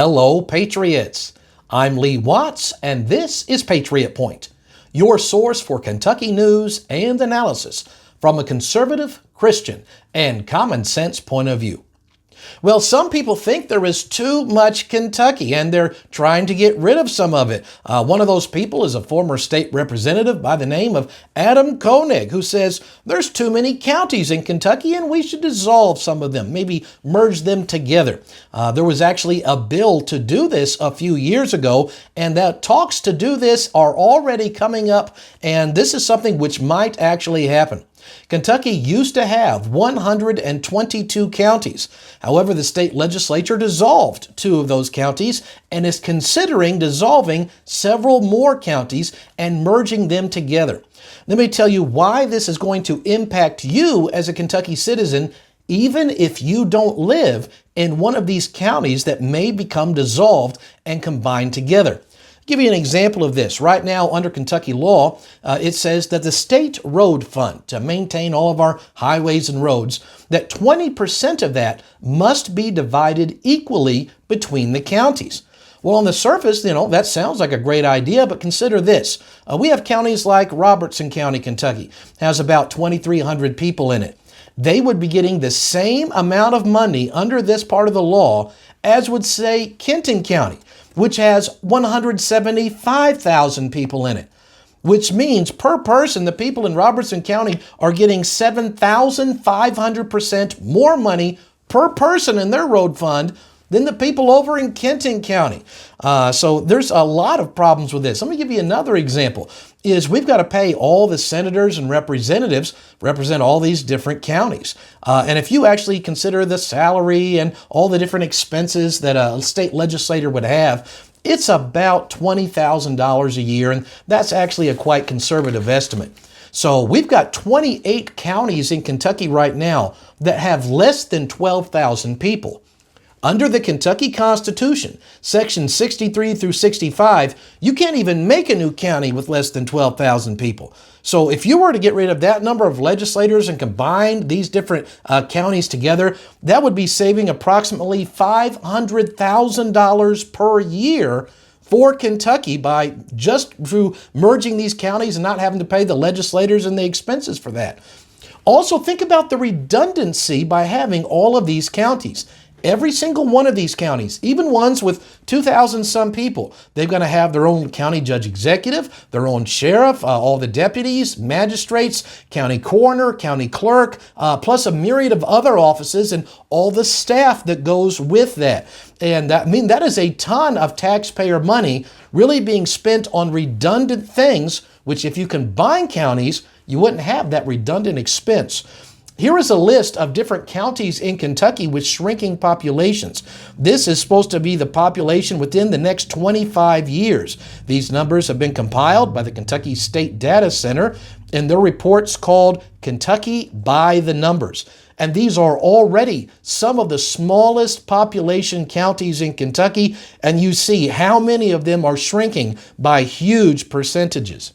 Hello, Patriots. I'm Lee Watts, and this is Patriot Point, your source for Kentucky news and analysis from a conservative, Christian, and common sense point of view. Well, some people think there is too much Kentucky, and they're trying to get rid of some of it. One of those people is a former state representative by the name of Adam Koenig, who says there's too many counties in Kentucky and we should dissolve some of them, maybe merge them together. There was actually a bill to do this a few years ago, and that talks to do this are already coming up, and this is something which might actually happen. Kentucky used to have 122 counties. However, the state legislature dissolved 2 of those counties and is considering dissolving several more counties and merging them together. Let me tell you why this is going to impact you as a Kentucky citizen, even if you don't live in one of these counties that may become dissolved and combined together. Give you an example of this. Right now, under Kentucky law, it says that the state road fund, to maintain all of our highways and roads, that 20% of that must be divided equally between the counties. Well, on the surface, that sounds like a great idea, but consider this. We have counties like Robertson County, Kentucky, has about 2,300 people in it. They would be getting the same amount of money under this part of the law as would, say, Kenton County, which has 175,000 people in it, which means per person, the people in Robertson County are getting 7,500% more money per person in their road fund than the people over in Kenton County. So there's a lot of problems with this. Let me give you another example. We've got to pay all the senators and representatives represent all these different counties. And if you actually consider the salary and all the different expenses that a state legislator would have, it's about $20,000 a year, and that's actually a quite conservative estimate. So we've got 28 counties in Kentucky right now that have less than 12,000 people. Under the Kentucky Constitution, Section 63 through 65, you can't even make a new county with less than 12,000 people. So if you were to get rid of that number of legislators and combine these different counties together, that would be saving approximately $500,000 per year for Kentucky by just through merging these counties and not having to pay the legislators and the expenses for that. Also, think about the redundancy by having all of these counties. Every single one of these counties, even ones with 2,000 some people, they're going to have their own county judge executive, their own sheriff, all the deputies, magistrates, county coroner, county clerk, plus a myriad of other offices and all the staff that goes with that. And that is a ton of taxpayer money really being spent on redundant things, which if you combine counties, you wouldn't have that redundant expense. Here is a list of different counties in Kentucky with shrinking populations. This is supposed to be the population within the next 25 years. These numbers have been compiled by the Kentucky State Data Center in their reports called Kentucky by the Numbers. And these are already some of the smallest population counties in Kentucky, and you see how many of them are shrinking by huge percentages.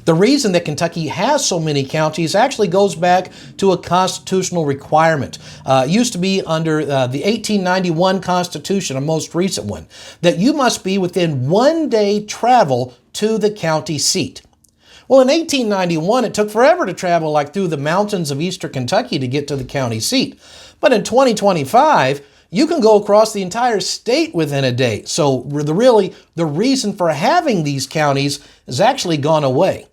The reason that Kentucky has so many counties actually goes back to a constitutional requirement. It used to be under the 1891 Constitution, a most recent one, that you must be within 1 day travel to the county seat. Well, in 1891, it took forever to travel like through the mountains of eastern Kentucky to get to the county seat. But in 2025, you can go across the entire state within a day. So the reason for having these counties has actually gone away.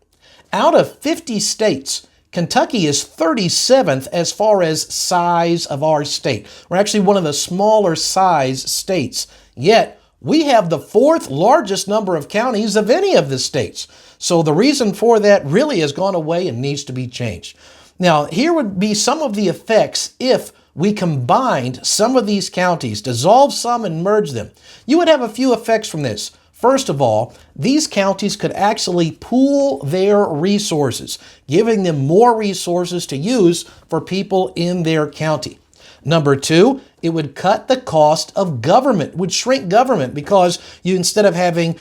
Out of 50 states, Kentucky is 37th as far as size of our state. We're actually one of the smaller size states, yet we have the 4th largest number of counties of any of the states. So the reason for that really has gone away and needs to be changed. Now, here would be some of the effects if we combined some of these counties, dissolve some and merge them. You would have a few effects from this. First of all, these counties could actually pool their resources, giving them more resources to use for people in their county. Number 2, it would cut the cost of government, would shrink government, because you, instead of having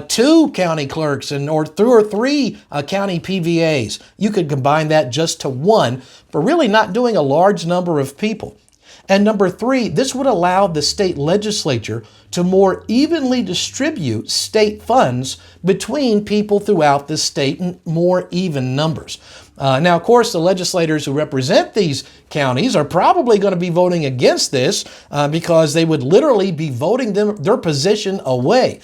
2 county clerks or 2 or 3 county PVAs, you could combine that just to 1 for really not doing a large number of people. And number three, this would allow the state legislature to more evenly distribute state funds between people throughout the state in more even numbers. Now, of course, the legislators who represent these counties are probably going to be voting against this because they would literally be voting their position away.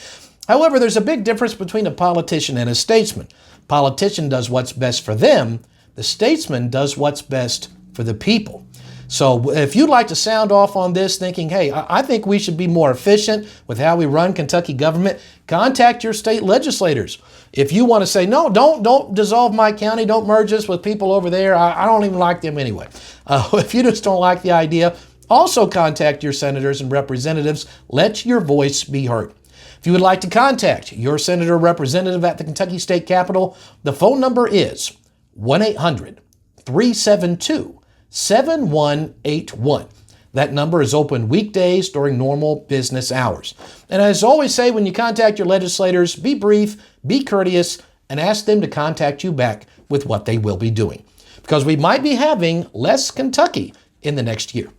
However, there's a big difference between a politician and a statesman. Politician does what's best for them. The statesman does what's best for the people. So if you'd like to sound off on this thinking, hey, I think we should be more efficient with how we run Kentucky government, contact your state legislators. If you want to say, no, don't dissolve my county, don't merge us with people over there, I don't even like them anyway. If you just don't like the idea, also contact your senators and representatives. Let your voice be heard. If you would like to contact your senator or representative at the Kentucky State Capitol, the phone number is 1-800-372-7181. That number is open weekdays during normal business hours. And as I always say, when you contact your legislators, be brief, be courteous, and ask them to contact you back with what they will be doing. Because we might be having less Kentucky in the next year.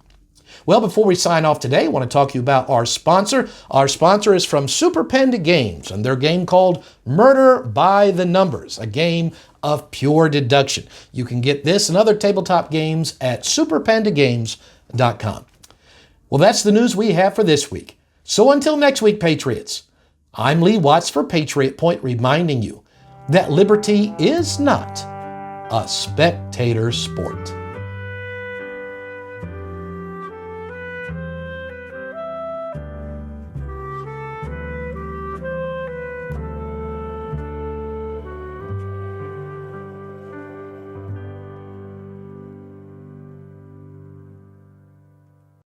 Well, before we sign off today, I want to talk to you about our sponsor. Our sponsor is from Super Panda Games and their game called Murder by the Numbers, a game of pure deduction. You can get this and other tabletop games at superpandagames.com. Well, that's the news we have for this week. So until next week, Patriots, I'm Lee Watts for Patriot Point, reminding you that liberty is not a spectator sport.